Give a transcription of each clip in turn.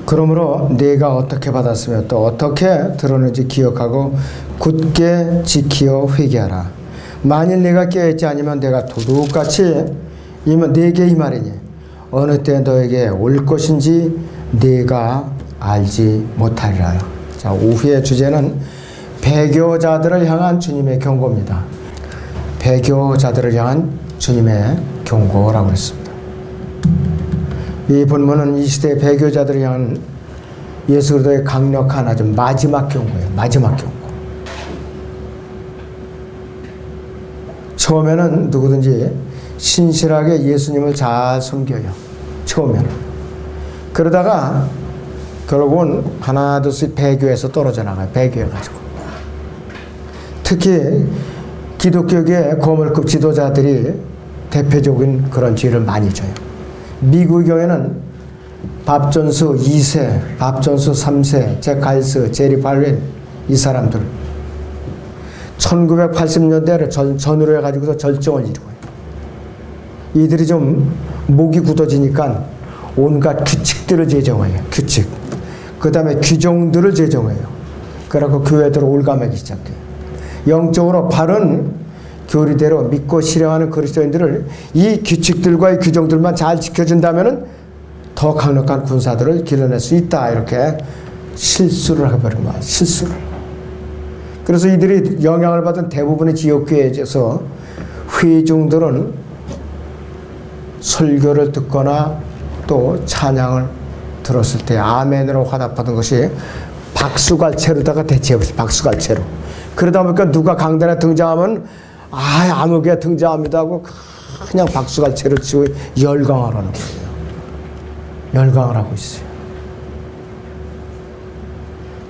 그러므로 네가 어떻게 받았으며 또 어떻게 들었는지 기억하고 굳게 지키어 회개하라. 만일 네가 깨어있지 않으면 내가 도둑같이 네게 이 말이니 어느 때 너에게 올 것인지 네가 알지 못하리라. 자, 오후의 주제는 배교자들을 향한 주님의 경고입니다. 배교자들을 향한 주님의 경고라고 했습니다. 이 본문은 이 시대의 배교자들을 향한 예수 그리스도의 강력한 아주 마지막 경고예요. 마지막 경고. 처음에는 누구든지 신실하게 예수님을 잘 섬겨요. 처음에는. 그러다가 결국은 하나둘씩 배교에서 떨어져 나가요. 배교해가지고. 특히 기독교계의 거물급 지도자들이 대표적인 그런 죄를 많이 져요. 미국의 경우에는 밥존수 2세, 밥존수 3세, 잭 칼스, 제리 팔린 이 사람들 1980년대를 전후로 해가지고서 절정을 이루고요. 이들이 좀 목이 굳어지니까 온갖 규칙들을 제정해요. 규칙. 그 다음에 규정들을 제정해요. 그래갖고 교회들을 올가매기 시작해요. 영적으로 바른 교리대로 믿고 실행하는 그리스도인들을 이 규칙들과 규정들만 잘 지켜준다면 더 강력한 군사들을 길러낼 수 있다. 이렇게 실수를 해버린 거야. 실수를. 그래서 이들이 영향을 받은 대부분의 지역교회에서 회중들은 설교를 듣거나 또 찬양을 들었을 때 아멘으로 화답하던 것이 박수갈채로다가 대체해버렸어요. 박수갈채로. 그러다 보니까 누가 강단에 등장하면 아무개 등장합니다 하고 그냥 박수갈채를 치고 열광을 하는 거예요. 열광을 하고 있어요.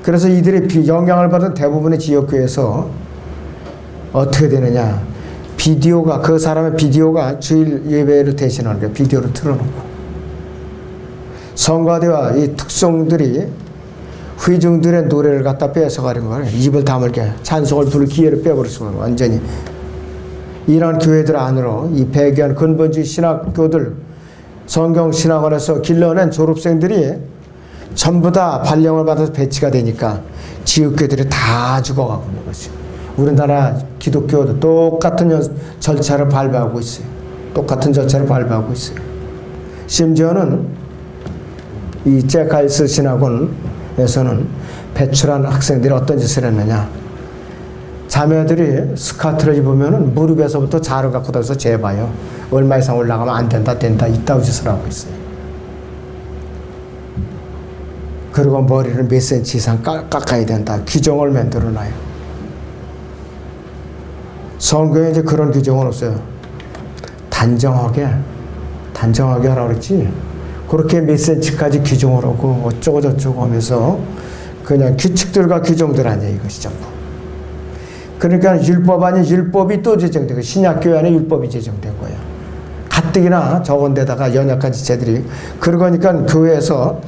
그래서 이들이 영향을 받은 대부분의 지역교회에서 어떻게 되느냐. 비디오가, 그 사람의 비디오가 주일 예배를 대신하는 거예요. 비디오를 틀어놓고. 성가대와 이 특성들이 회중들의 노래를 갖다 뺏어가는 거예요. 입을 다물게 찬송을 부를 기회를 빼버리시는 거예요. 완전히. 이런 교회들 안으로 이 배교한 근본주의 신학교들, 성경신학원에서 길러낸 졸업생들이 전부 다 발령을 받아서 배치가 되니까 지역교들이 다 죽어가고 있는 것이죠. 우리나라 기독교도 똑같은 절차를 밟아오고 있어요. 똑같은 절차를 밟아오고 있어요. 심지어는 이 잭칼스 신학원에서는 배출한 학생들이 어떤 짓을 했느냐. 자매들이 스카트를 입으면 무릎에서부터 자를 갖고 다서 재봐요. 얼마 이상 올라가면 안 된다, 된다, 이따위 짓을 하고 있어요. 그리고 머리를 몇 센치 이상 깎아야 된다. 규정을 만들어놔요. 성경에 이제 그런 규정은 없어요. 단정하게 하라고 그랬지. 그렇게 몇 센치까지 규정을 하고 어쩌고 저쩌고 하면서 그냥 규칙들과 규정들 아니에요. 이것이 전부. 그러니까 율법 아닌 율법이 또 제정되고 신약교회 안에 율법이 제정된 거예요. 가뜩이나 적은 데다가 연약한 지체들이. 그러니까 교회에서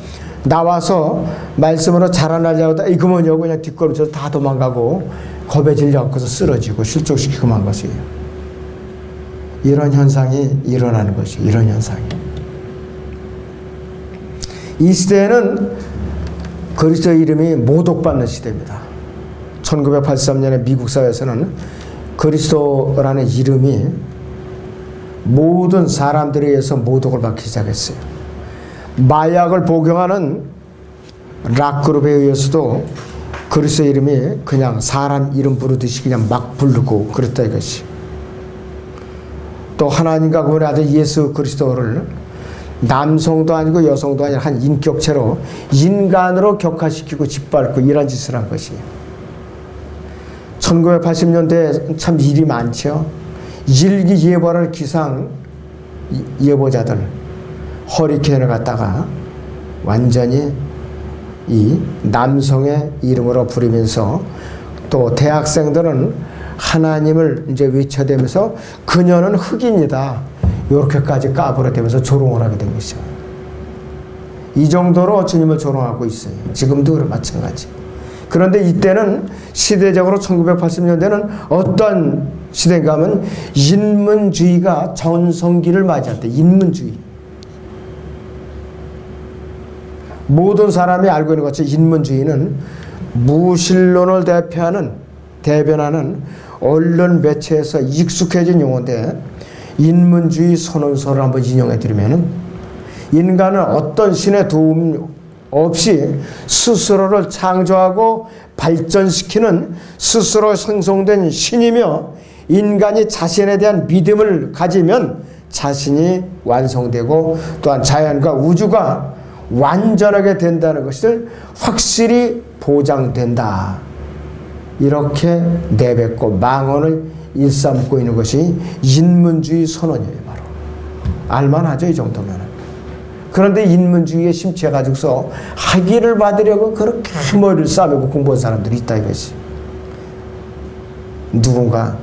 나와서 말씀으로 자라나려고 하다 이거 뭐냐고 그냥 뒷걸음쳐서 다 도망가고 겁에 질려갖고서 쓰러지고 실족시키고 만 것이에요. 이런 현상이 일어나는 것이에요. 이런 현상이. 이 시대에는 그리스도의 이름이 모독받는 시대입니다. 1983년에 미국 사회에서는 그리스도라는 이름이 모든 사람들에 의해서 모독을 받기 시작했어요. 마약을 복용하는 락그룹에 의해서도 그리스도 이름이 그냥 사람 이름 부르듯이 그냥 막 부르고 그랬다 이것이. 또 하나님과 그분의 아들 예수 그리스도를 남성도 아니고 여성도 아니라 한 인격체로 인간으로 격화시키고 짓밟고 이런 짓을 한 것이에요. 1980년대에 참 일이 많죠. 일기 예보를 기상 예보자들 허리케인을 갖다가 완전히 이 남성의 이름으로 부르면서 또 대학생들은 하나님을 이제 외쳐대면서 그녀는 흑인이다. 이렇게까지 까불어대면서 조롱을 하게 된 것이죠. 이 정도로 주님을 조롱하고 있어요. 지금도 마찬가지. 그런데 이때는 시대적으로 1980년대는 어떤 시대인가 하면 인문주의가 전성기를 맞이할 때 인문주의. 모든 사람이 알고 있는 것처럼 인문주의는 무신론을 대변하는 언론 매체에서 익숙해진 용어인데, 인문주의 선언서를 한번 인용해 드리면은, 인간은 어떤 신의 도움 없이 스스로를 창조하고 발전시키는 스스로 생성된 신이며, 인간이 자신에 대한 믿음을 가지면 자신이 완성되고 또한 자연과 우주가 완전하게 된다는 것을 확실히 보장된다. 이렇게 내뱉고 망언을 일삼고 있는 것이 인문주의 선언이에요. 바로 알만하죠, 이 정도면. 그런데 인문주의에 심취해가지고서 학위를 받으려고 그렇게 머리를 싸매고 공부한 사람들이 있다 이것이. 누군가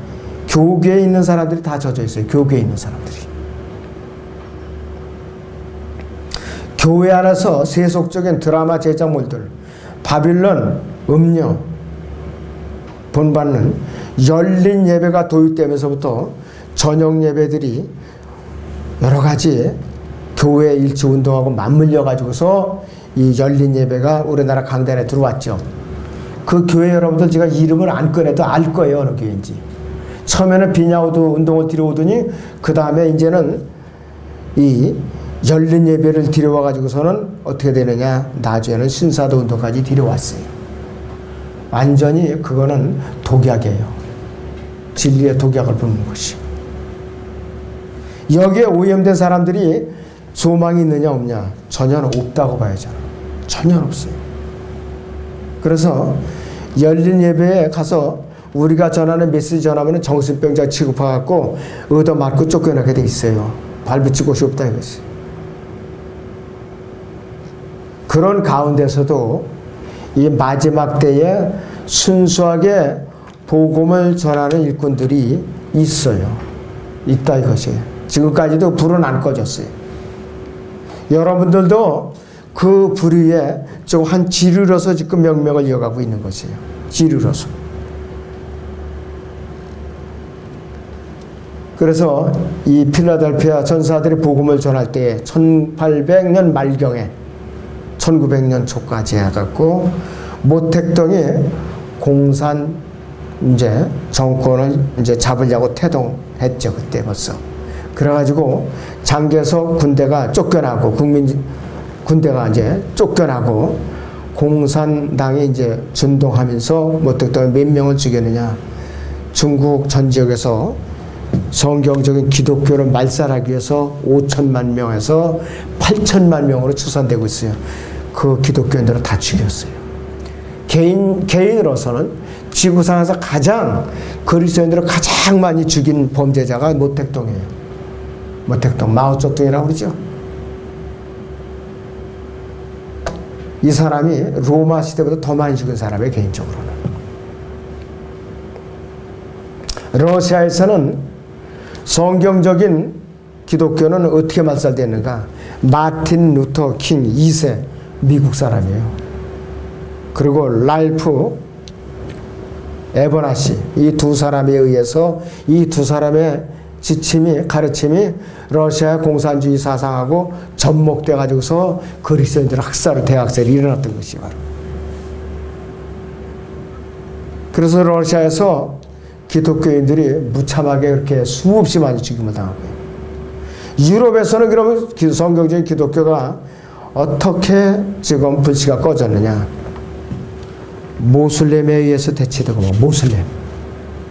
교계에 있는 사람들이 다 젖어 있어요. 교계에 있는 사람들이. 교회 안에서 세속적인 드라마 제작물들, 바빌론, 음료, 본받는 열린 예배가 도입되면서부터 저녁 예배들이 여러 가지 교회 일치 운동하고 맞물려 가지고서 이 열린 예배가 우리나라 강단에 들어왔죠. 그 교회 여러분들 제가 이름을 안 꺼내도 알 거예요, 어느 교회인지. 처음에는 비냐우드 운동을 들여오더니 그 다음에 이제는 이 열린 예배를 들여와 가지고서는 어떻게 되느냐, 나중에는 신사도 운동까지 들여왔어요. 완전히 그거는 독약이에요. 진리의 독약을 붓는 것이. 여기에 오염된 사람들이 소망이 있느냐 없냐? 전혀 없다고 봐야죠. 전혀 없어요. 그래서 열린 예배에 가서 우리가 전하는 메시지 전하면 정신병자 취급해갖고 얻어맞고 쫓겨나게 돼 있어요. 발붙일 곳이 없다 이것이. 그런 가운데서도 이 마지막 때에 순수하게 복음을 전하는 일꾼들이 있어요. 있다 이것이에요. 지금까지도 불은 안 꺼졌어요. 여러분들도 그 불 위에 좀 한 지르러서 지금 명맥을 이어가고 있는 것이에요. 지르러서. 그래서 이 필라델피아 전사들이 복음을 전할 때 1800년 말경에 1900년 초까지 해갖고 모택동이 공산 이제 정권을 이제 잡으려고 태동했죠. 그때 벌써. 그래가지고 장개석 군대가 쫓겨나고 군대가 이제 쫓겨나고 공산당이 이제 준동하면서 모택동에 몇 명을 죽였느냐. 중국 전 지역에서 성경적인 기독교를 말살하기 위해서 5천만 명에서 8천만 명으로 추산되고 있어요. 그 기독교인들을 다 죽였어요. 개인으로서는 지구상에서 가장 그리스도인들을 가장 많이 죽인 범죄자가 모택동이에요. 모택동, 마오쩌둥이라고 그러죠. 이 사람이 로마 시대보다 더 많이 죽은 사람이에요, 개인적으로는. 러시아에서는 성경적인 기독교는 어떻게 말살됐는가? 마틴 루터 킹 2세, 미국 사람이에요. 그리고 랄프 에버나시, 이 두 사람에 의해서 이 두 사람의 가르침이 러시아 공산주의 사상하고 접목돼 가지고서 그리스도인들 대학살이 일어났던 것이 바로. 그래서 러시아에서 기독교인들이 무참하게 그렇게 수없이 많이 죽임을 당하고, 유럽에서는 그러면 성경적인 기독교가 어떻게 지금 불씨가 꺼졌느냐? 모슬렘에 의해서 대체되고, 모슬렘.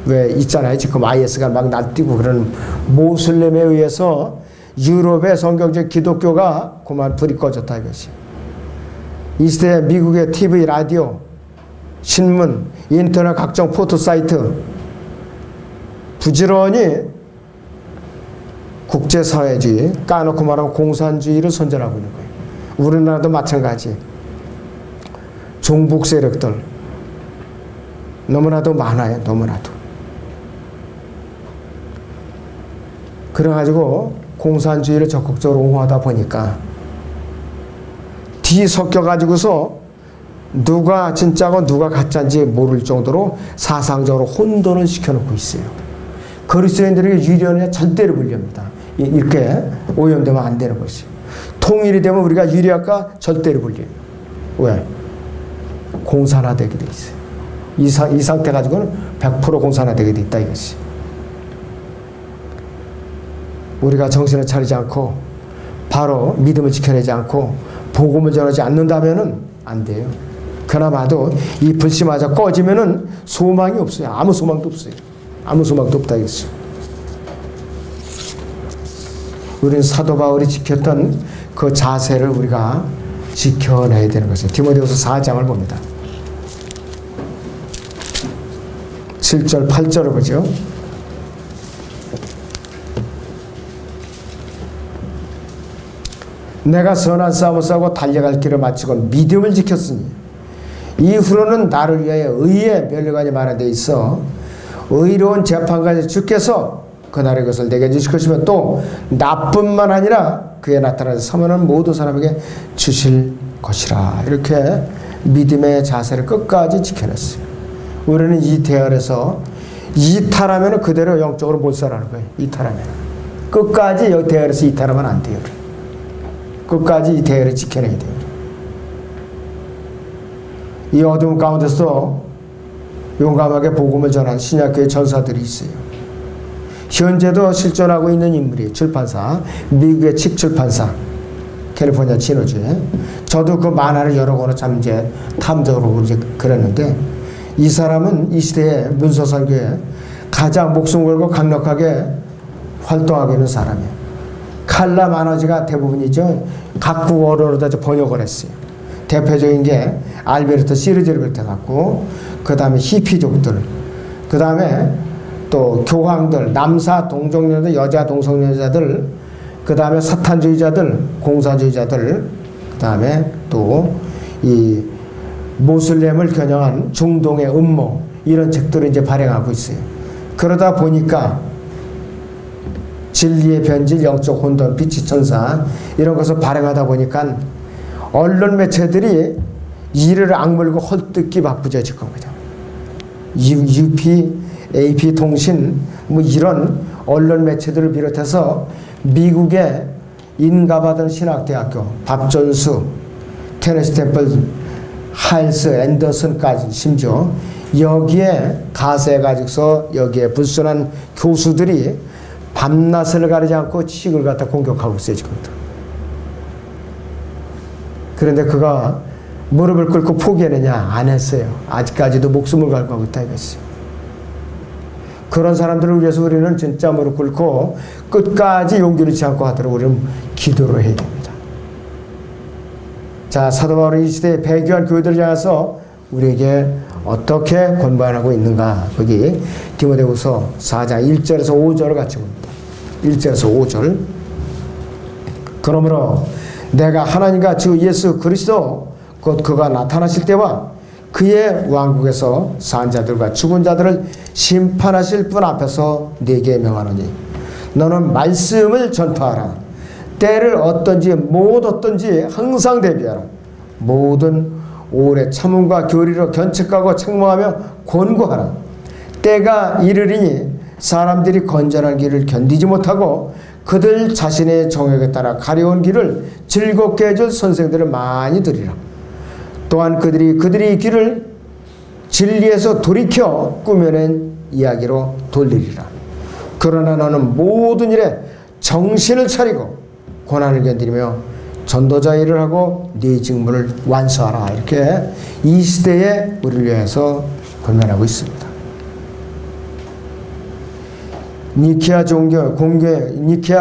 왜 있잖아요. 지금 IS가 막 날뛰고 그런 모슬렘에 의해서 유럽의 성경적 기독교가 그만 불이 꺼졌다 이것이. 이 시대에 미국의 TV, 라디오, 신문, 인터넷 각종 포토 사이트 부지런히 국제사회주의, 까놓고 말하면 공산주의를 선전하고 있는 거예요. 우리나라도 마찬가지. 종북 세력들 너무나도 많아요. 너무나도. 그래가지고 공산주의를 적극적으로 옹호하다 보니까 뒤섞여가지고서 누가 진짜고 누가 가짜인지 모를 정도로 사상적으로 혼돈을 시켜놓고 있어요. 그리스도인들에게 유리하느냐? 절대로 불리합니다. 이렇게 오염되면 안 되는 것이에요. 통일이 되면 우리가 유리할까? 절대로 불려요. 왜? 공산화되게 돼 있어요. 이 상태 가지고는 100% 공산화되게 돼 있다 이것이. 우리가 정신을 차리지 않고 바로 믿음을 지켜내지 않고 복음을 전하지 않는다면은 안 돼요. 그나마도 이 불씨마저 꺼지면은 소망이 없어요. 아무 소망도 없어요. 아무 소망도 없다 이것이. 우리는 사도 바울이 지켰던 그 자세를 우리가 지켜내야 되는 것이에요. 디모데후서 4장을 봅니다. 7절 8절을 보죠. 내가 선한 싸움을 싸우고 달려갈 길을 마치고 믿음을 지켰으니 이후로는 나를 위하여 의의 면류관이 마련되어 있어 의로운 재판관이 주께서 그날의 것을 내게 주실 것이며 또 나뿐만 아니라 그에 나타나는 사모하는 모든 사람에게 주실 것이라. 이렇게 믿음의 자세를 끝까지 지켜냈어요. 우리는 이 대열에서 이탈하면 그대로 영적으로 몰살하는 거예요. 이탈하면 끝까지 이 대열에서 이탈하면 안 돼요. 끝까지 이 대열을 지켜내야 돼요. 이 어두운 가운데서 용감하게 복음을 전한 신약교회 전사들이 있어요. 현재도 실존하고 있는 인물이에요. 출판사, 미국의 책 출판사, 캘리포니아 진호주에. 저도 그 만화를 여러 권을 참 이제 탐정으로 이제 그렸는데, 이 사람은 이 시대의 문서선교에 가장 목숨 걸고 강력하게 활동하고 있는 사람이에요. 칼라 만화지가 대부분이죠. 각국 언어로 다 번역을 했어요. 대표적인 게 알베르토 시르제르베르트 같고, 그 다음에 히피족들, 그 다음에 또 교황들, 남사 동정녀들, 여자 동성애자들, 그 다음에 사탄주의자들, 공산주의자들, 그 다음에 또 이 모슬렘을 겨냥한 중동의 음모, 이런 책들을 이제 발행하고 있어요. 그러다 보니까 진리의 변질, 영적 혼돈, 빛의 천사, 이런 것을 발행하다 보니까 언론 매체들이 이를 악물고 헐뜯기 바쁘져질 겁니다. UP, AP 통신, 뭐 이런 언론 매체들을 비롯해서 미국의 인가받은 신학대학교, 밥존수, 테네시 템플, 하일스, 앤더슨까지 심지어 여기에 가세해가지고서 여기에 불순한 교수들이 밤낮을 가리지 않고 책을 갖다 공격하고 있어요, 지금. 그런데 그가 무릎을 꿇고 포기했느냐? 안 했어요. 아직까지도 목숨을 걸고 하고 있다 이것이. 그런 사람들을 위해서 우리는 진짜 무릎 꿇고 끝까지 용기를 잃지 않고 하도록 우리는 기도를 해야 됩니다. 자, 사도 바울이 이 시대의 배교한 교회들을 향해서 우리에게 어떻게 권면하고 있는가? 거기 디모데후서 4장 1절에서 5절을 같이 봅니다. 1절에서 5절. 그러므로 내가 하나님과 주 예수 그리스도 곧 그가 나타나실 때와 그의 왕국에서 산 자들과 죽은 자들을 심판하실 분 앞에서 네게 명하노니 너는 말씀을 전파하라. 때를 어떤지 못 어떤지 항상 대비하라. 모든 오래 참음과 교리로 견책하고 책망하며 권고하라. 때가 이르리니 사람들이 건전한 길을 견디지 못하고 그들 자신의 정욕에 따라 가려운 길을 즐겁게 해줄 선생들을 많이 들이라. 또한 그들이 길을 진리에서 돌이켜 꾸며낸 이야기로 돌리리라. 그러나 너는 모든 일에 정신을 차리고 고난을 견디며 전도자 일을 하고 네 직무를 완수하라. 이렇게 이 시대에 우리를 위해서 권면하고 있습니다. 니케아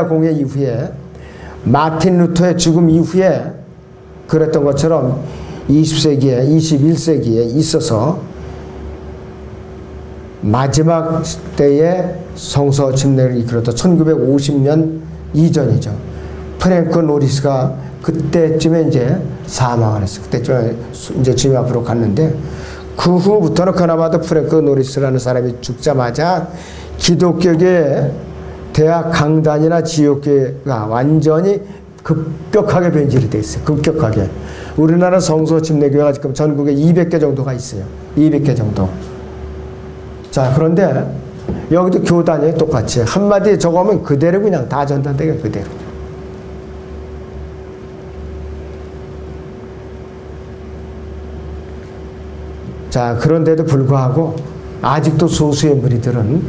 공회 이후에 마틴 루터의 죽음 이후에 그랬던 것처럼 20세기에 21세기에 있어서 마지막 때에 성서 침례를 이끌었던 1950년 이전이죠. 프랭크 노리스가 그때쯤에 이제 사망을 했어요. 그때쯤에 이제 주님 앞으로 갔는데, 그 후부터는 그나마도 프랭크 노리스라는 사람이 죽자마자 기독교계 대학 강단이나 지옥교회가 완전히 급격하게 변질이 돼 있어요. 급격하게. 우리나라 성서 침례교회가 지금 전국에 200개 정도가 있어요. 200개 정도. 자, 그런데 여기도 교단이 똑같이 한마디 적으면 그대로 그냥 다 전달되게 그대로. 자, 그런데도 불구하고 아직도 소수의 무리들은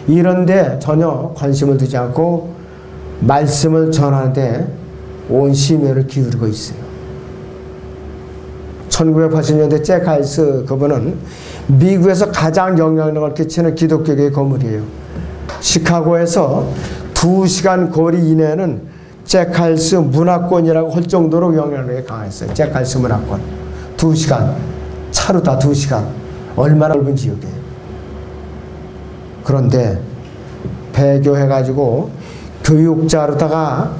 이런데 전혀 관심을 두지 않고 말씀을 전하는데 온 심혈을 기울이고 있어요. 1980년대 잭 할스 그분은 미국에서 가장 영향력을 끼치는 기독교계의 거물이에요. 시카고에서 2시간 거리 이내에는 잭 할스 문화권이라고 할 정도로 영향력이 강했어요. 잭 할스 문화권. 2시간. 차로 다 2시간. 얼마나 넓은 지역이에요. 그런데 배교해가지고 교육자로다가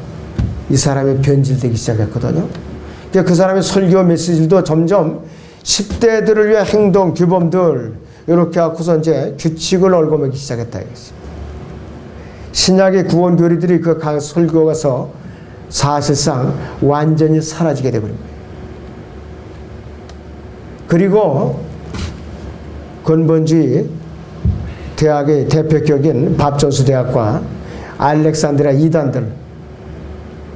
이 사람이 변질되기 시작했거든요. 그 사람의 설교 메시지도 점점 10대들을 위한 행동, 규범들 이렇게 하고서 이제 규칙을 얽어매기 시작했다 이거지. 신약의 구원교리들이 그 설교가서 사실상 완전히 사라지게 되버린 거예요. 그리고 근본주의 대학의 대표격인 밥존스 대학과 알렉산드리아 이단들,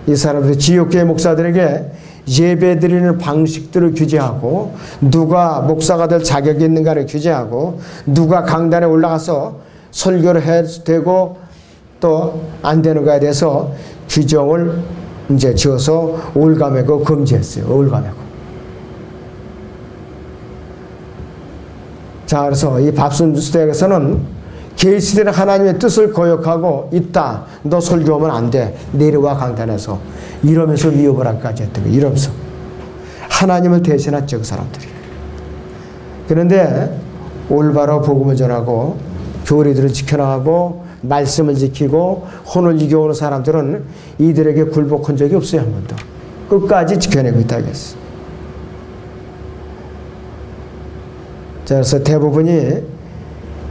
이 사람들이 지역교회 목사들에게 예배드리는 방식들을 규제하고 누가 목사가 될 자격이 있는가를 규제하고 누가 강단에 올라가서 설교를 해도 되고 또 안 되는 거에 대해서 규정을 이제 지어서 올가매고 금지했어요. 올가매고. 자, 그래서 이 밥존스 대학에서는 계시되는 하나님의 뜻을 거역하고 있다. 너 설교하면 안 돼. 내려와 강단에서. 이러면서 위협을 하기까지 했던 거예요. 이러면서. 하나님을 대신했죠. 그 사람들이. 그런데 올바로 복음을 전하고 교리들을 지켜나가고 말씀을 지키고 혼을 이겨오는 사람들은 이들에게 굴복한 적이 없어요. 한 번도. 끝까지 지켜내고 있다. 그랬어요. 자, 그래서 대부분이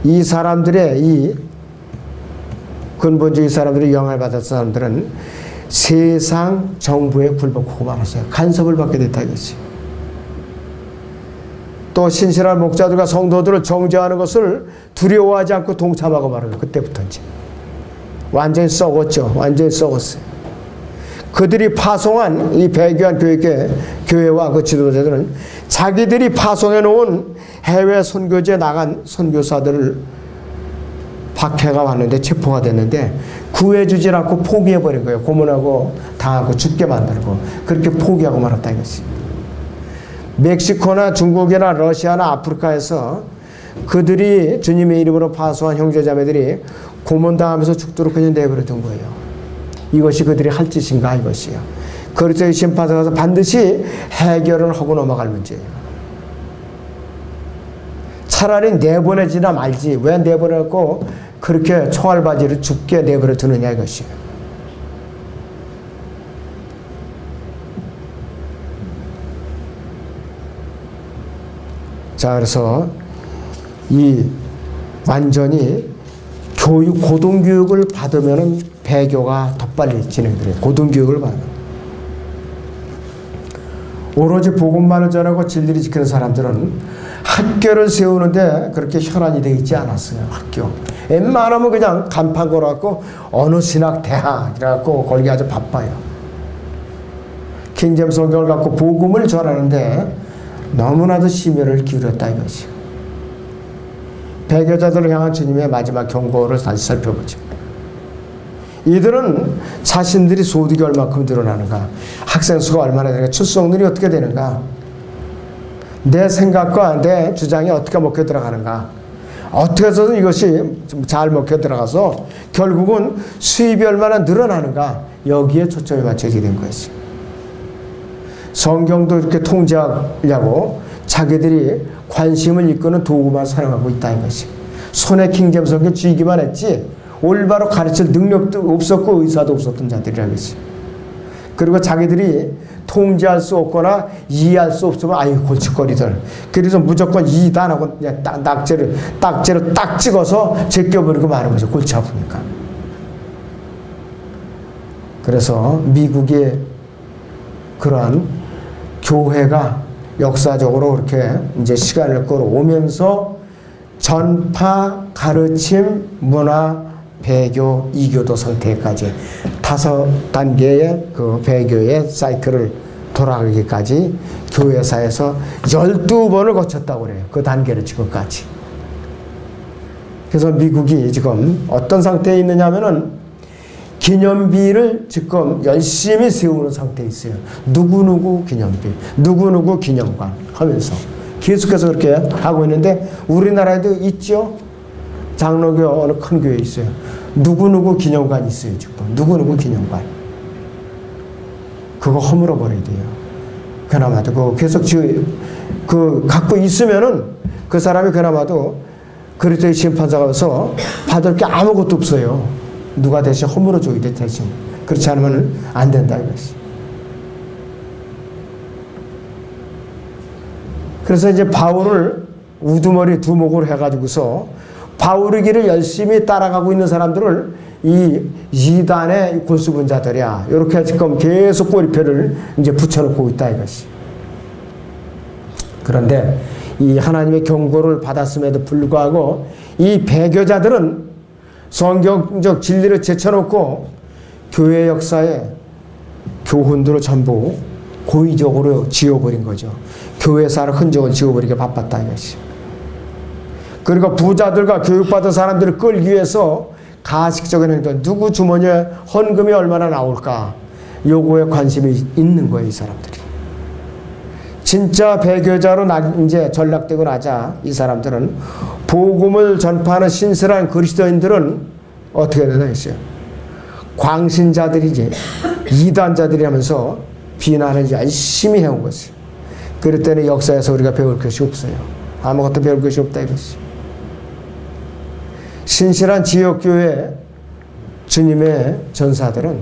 이 사람들의 이 근본주의 사람들이 영향을 받았던 사람들은 세상 정부에 굴복하고 말았어요. 간섭을 받게 됐다 이것이. 또 신실한 목자들과 성도들을 정죄하는 것을 두려워하지 않고 동참하고 말하는 그때부터 이제 완전히 썩었죠. 완전히 썩었어요. 그들이 파송한 이 배교한 교회와 그 지도자들은 자기들이 파송해 놓은 해외 선교지에 나간 선교사들을 박해가 왔는데 체포가 됐는데 구해주지 않고 포기해버린 거예요. 고문하고 당하고 죽게 만들고 그렇게 포기하고 말았다 이것이. 멕시코나 중국이나 러시아나 아프리카에서 그들이 주님의 이름으로 파송한 형제자매들이 고문당하면서 죽도록 그냥 내버려둔 거예요. 이것이 그들이 할 짓인가 이것이요. 그리스도의 심판에 가서 반드시 해결을 하고 넘어갈 문제예요. 차라리 내보내지나 말지 왜 내보내고 그렇게 총알바지를 죽게 내버려 두느냐 이것이에요. 자, 그래서 이 완전히 고등교육을 받으면은 배교가 더 빨리 진행돼요. 고등교육을 받으면. 오로지 복음만을 전하고 진리를 지키는 사람들은 학교를 세우는데 그렇게 혈안이 되어 있지 않았어요. 학교. 웬만하면 그냥 간판 걸어갖고 어느 신학 대학 이래갖고 걸기 아주 바빠요. 킹제임 성경을 갖고 복음을 전하는데 너무나도 심혈을 기울였다 이것이. 배교자들을 향한 주님의 마지막 경고를 다시 살펴보죠. 이들은 자신들이 소득이 얼마큼 늘어나는가, 학생 수가 얼마나 되는가, 출석률이 어떻게 되는가, 내 생각과 내 주장이 어떻게 먹혀 들어가는가, 어떻게 해서든 이것이 잘 먹혀 들어가서 결국은 수입이 얼마나 늘어나는가, 여기에 초점이 맞춰지게 된 것이죠. 성경도 이렇게 통제하려고 자기들이 관심을 이끄는 도구만 사용하고 있다는 것이. 손에 킹제임 성경 쥐기만 했지 올바로 가르칠 능력도 없었고 의사도 없었던 자들이라겠지. 그리고 자기들이 통제할 수 없거나 이해할 수 없으면 아유 골칫거리들. 그래서 무조건 이해도 안 하고 그냥 딱지를 딱 찍어서 제껴버리고 마는 거죠. 골치 아프니까. 그래서 미국의 그러한 교회가 역사적으로 이렇게 이제 시간을 끌어오면서 전파, 가르침, 문화, 배교, 이교도 상태까지 5단계의 그 배교의 사이클을 돌아가기까지 교회사에서 12번을 거쳤다고 그래요. 그 단계를 지금까지. 그래서 미국이 지금 어떤 상태에 있느냐 하면은 기념비를 지금 열심히 세우는 상태에 있어요. 누구누구 기념비, 누구누구 기념관 하면서 계속해서 그렇게 하고 있는데 우리나라에도 있죠. 장로교 어느 큰 교회에 있어요. 누구누구 기념관이 있어요. 지금 누구누구 기념관. 그거 허물어 버려야 돼요. 그나마도 그 계속 그 갖고 있으면은 그 사람이 그나마도 그리스도의 심판자가 와서 받을 게 아무것도 없어요. 누가 대신 허물어 줘야 돼 대신. 그렇지 않으면 안 된다 이것이. 그래서 이제 바울을 우두머리 두목으로 해가지고서 바울의 길을 열심히 따라가고 있는 사람들을 이 이단의 골수분자들이야. 이렇게 지금 계속 꼬리표를 이제 붙여놓고 있다 이것이. 그런데 이 하나님의 경고를 받았음에도 불구하고 이 배교자들은 성경적 진리를 제쳐놓고 교회 역사에 교훈들을 전부 고의적으로 지워버린 거죠. 교회사를 흔적을 지워버리게 바빴다 이것이. 그리고 부자들과 교육받은 사람들을 끌기 위해서 가식적인 행동, 누구 주머니에 헌금이 얼마나 나올까 요거에 관심이 있는 거예요 이 사람들이. 진짜 배교자로 이제 전락되고 나자 이 사람들은 복음을 전파하는 신실한 그리스도인들은 어떻게 되나 했어요. 광신자들이지 이단자들이 하면서 비난을 열심히 해온 것이. 그랬더니 역사에서 우리가 배울 것이 없어요. 아무것도 배울 것이 없다 이것이. 신실한 지역교회 주님의 전사들은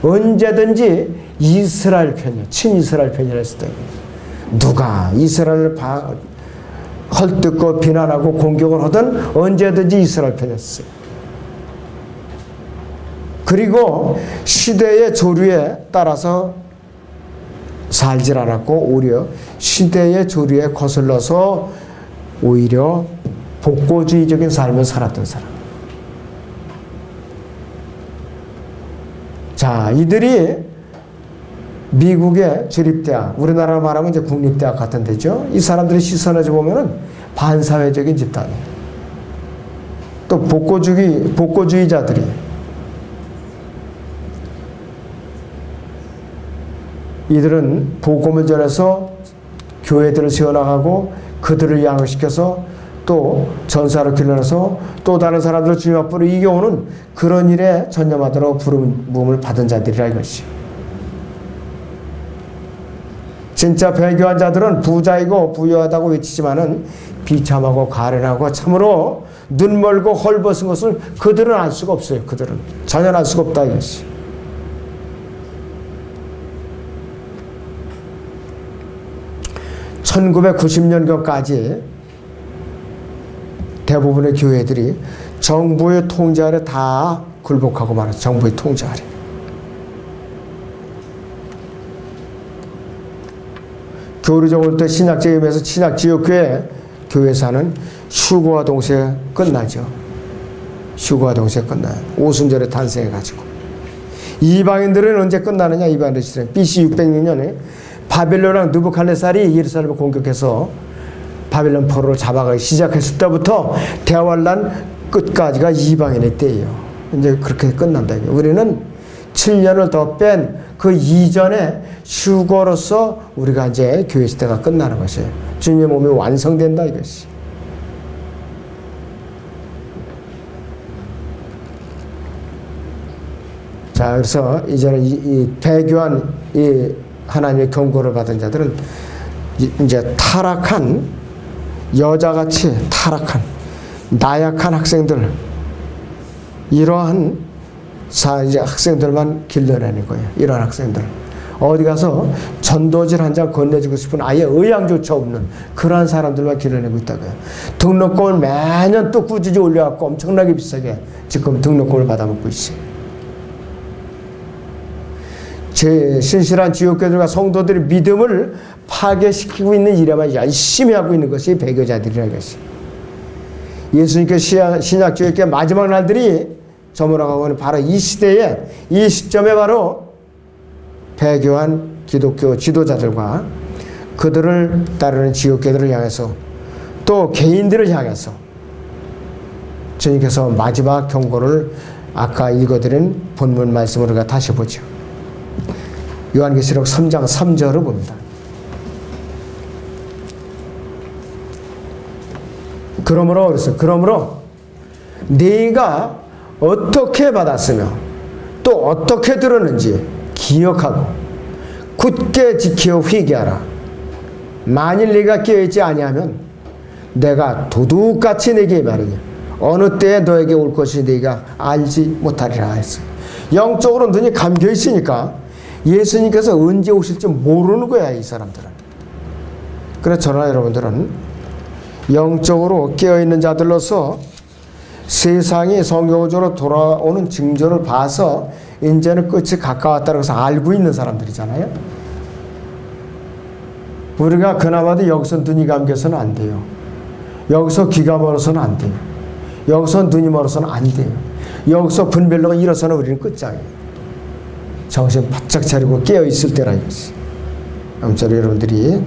언제든지 이스라엘 편이에요. 친이스라엘 편이라 했을 때 누가 이스라엘을 헐뜯고 비난하고 공격을 하든 언제든지 이스라엘 편이었어요. 그리고 시대의 조류에 따라서 살질 않았고 오히려 시대의 조류에 거슬러서 오히려 복고주의적인 삶을 살았던 사람. 자, 이들이 미국의 주립대학, 우리나라 말하면 이제 국립대학 같은 데죠. 이 사람들의 시선에서 보면은 반사회적인 집단이에요. 또 복고주의자들이. 이들은 복음을 전해서 교회들을 세워나가고 그들을 양육시켜서 또 전사를 길러내서 또 다른 사람들을 주님 앞으로 이겨오는 그런 일에 전념하도록 부름을 받은 자들이라 이것이. 진짜 배교한 자들은 부자이고 부유하다고 외치지만은 비참하고 가련하고 참으로 눈멀고 헐벗은 것을 그들은 알 수가 없어요. 그들은 전혀 알 수가 없다 이것이. (1990년경까지) 대부분의 교회들이 정부의 통제 아래 다 굴복하고 말았어요. 정부의 통제 아래. 교리적으로 또 신약적인 의미에서 신약지역교회 교회사는 휴거와 동시에 끝나죠. 휴거와 동시에 끝나요. 오순절에 탄생해가지고. 이방인들은 언제 끝나느냐? 이방인들 시대 BC 606년에 바벨론왕 느부갓네살이 예루살렘을 공격해서 바벨론 포로를 잡아가기 시작했을 때부터 대환란 끝까지가 이방인의 때예요. 이제 그렇게 끝난다. 우리는 7년을 더 뺀 그 이전에 휴거로서 우리가 이제 교회 시대가 끝나는 것이에요. 주님의 몸이 완성된다 이것이. 자, 그래서 이제는 이 배교한 이 하나님의 경고를 받은 자들은 이제 타락한 여자같이 타락한 나약한 학생들, 이러한 이제 학생들만 길러내는 거예요. 이런 학생들 어디 가서 전도질 한 장 건네주고 싶은 아예 의향조차 없는 그러한 사람들만 길러내고 있다고요. 등록금을 매년 또 꾸준히 올려갖고 엄청나게 비싸게 지금 등록금을 받아먹고 있어요. 제 신실한 지역교회들과 성도들의 믿음을 파괴시키고 있는 일에만 열심히 하고 있는 것이 배교자들이라는 것이. 예수님께서 신약지역교회 마지막 날들이 저물어가고는 바로 이 시대에 이 시점에 바로 배교한 기독교 지도자들과 그들을 따르는 지역계들을 향해서 또 개인들을 향해서 주님께서 마지막 경고를 아까 읽어드린 본문 말씀으로 우리가 다시 보죠. 요한계시록 3장 3절을 봅니다. 그러므로 네가 어떻게 받았으며 또 어떻게 들었는지 기억하고 굳게 지켜 회개하라. 만일 네가 깨어있지 아니하면 내가 도둑같이 내게 말하니 어느 때에 너에게 올 것이 네가 알지 못하리라 했어요. 영적으로 눈이 감겨 있으니까 예수님께서 언제 오실지 모르는 거야, 이 사람들은. 그래서 저나 여러분들은 영적으로 깨어있는 자들로서 세상이 성경적으로 돌아오는 징조를 봐서 이제는 끝이 가까웠다고 해서 알고 있는 사람들이잖아요. 우리가 그나마도 여기서 눈이 감겨서는 안 돼요. 여기서 귀가 멀어서는 안 돼요. 여기서 눈이 멀어서는 안 돼요. 여기서 분별로가 일어서는 우리는 끝장이에요. 정신 바짝 차리고 깨어있을 때라 이거지. 아무쪼록 여러분들이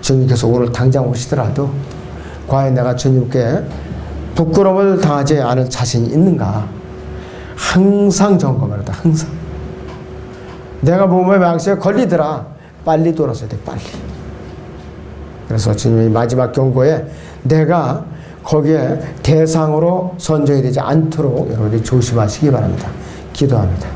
주님께서 오늘 당장 오시더라도 과연 내가 주님께 부끄러움을 당하지 않을 자신이 있는가? 항상 점검을 하다. 항상. 내가 몸의 망치에 걸리더라. 빨리 돌아서야 돼. 빨리. 그래서 주님이 마지막 경고에 내가 거기에 대상으로 선정이 되지 않도록 여러분들이 조심하시기 바랍니다. 기도합니다.